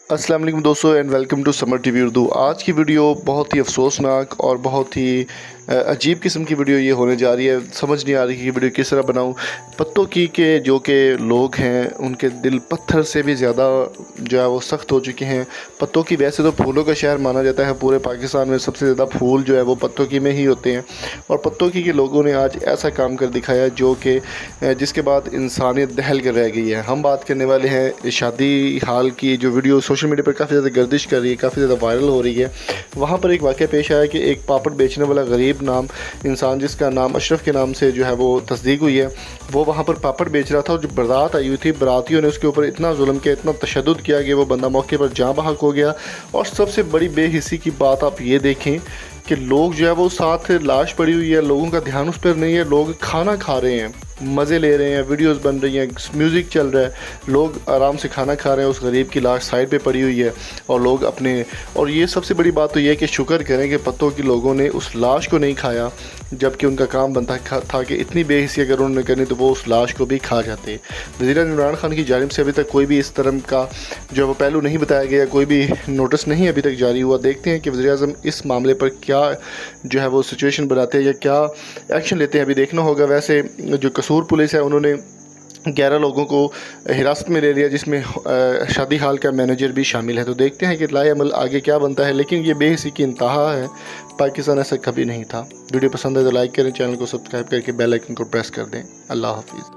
अस्सलाम वालेकुम दोस्तों and welcome to Summer TV Urdu. आज की वीडियो बहुत ही अफसोसनाक और बहुत ही अजीब किस्म की वीडियो ये होने जा रही है। समझ नहीं आ रही कि वीडियो किस तरह बनाऊं। पत्तों की के जो कि लोग हैं उनके दिल पत्थर से भी ज़्यादा जो है वो सख्त हो चुके हैं। पत्तों की वैसे तो फूलों का शहर माना जाता है, पूरे पाकिस्तान में सबसे ज़्यादा फूल जो है वो पत्तों की में ही होते हैं। और पत्तों की के लोगों ने आज ऐसा काम कर दिखाया जो कि जिसके बाद इंसानियत दहल कर रह गई है। हम बात करने वाले हैं शादी हाल की, जो वीडियो सोशल मीडिया पर काफ़ी ज़्यादा गर्दिश कर रही है, काफ़ी ज़्यादा वायरल हो रही है। वहाँ पर एक वाक़या पेश आया कि एक पापड़ बेचने वाला गरीब नाम इंसान, जिसका नाम अशरफ के नाम से जो है वो तस्दीक हुई है, वो वहाँ पर पापड़ बेच रहा था। और जो बारात आई हुई थी, बारातियों ने उसके ऊपर इतना जुल्म किया, इतना तशद्दुद किया कि वो बंदा मौके पर जाँ बहक हो गया। और सबसे बड़ी बेहिस्सी की बात आप ये देखें कि लोग जो है वो साथ लाश पड़ी हुई है, लोगों का ध्यान उस पर नहीं है, लोग खाना खा रहे हैं, मज़े ले रहे हैं, वीडियोस बन रही हैं, म्यूज़िक चल रहा है, लोग आराम से खाना खा रहे हैं, उस गरीब की लाश साइड पे पड़ी हुई है और लोग अपने। और ये सबसे बड़ी बात तो ये है कि शुक्र करें कि पत्तों के लोगों ने उस लाश को नहीं खाया, जबकि उनका काम बनता था कि इतनी बेहिस्सी अगर उन्होंने करनी तो वो उस लाश को भी खा जाते। वज़ीर-ए-आज़म इमरान खान की जानिब से अभी तक कोई भी इस तरह का जो है वो पहलू नहीं बताया गया, कोई भी नोटिस नहीं अभी तक जारी हुआ। देखते हैं कि वज़ीर-ए-आज़म इस मामले पर क्या जो है वो सिचुएशन बनाते हैं या क्या एक्शन लेते हैं, अभी देखना होगा। वैसे जो कसूर पुलिस है, उन्होंने 11 लोगों को हिरासत में ले लिया, जिसमें शादी हाल का मैनेजर भी शामिल है। तो देखते हैं कि लाए अमल आगे क्या बनता है, लेकिन ये बेहिस्सी की इंतहा है। पाकिस्तान ऐसा कभी नहीं था। वीडियो पसंद है तो लाइक करें, चैनल को सब्सक्राइब करके बेल आइकन को प्रेस कर दें। अल्लाह हाफिज़।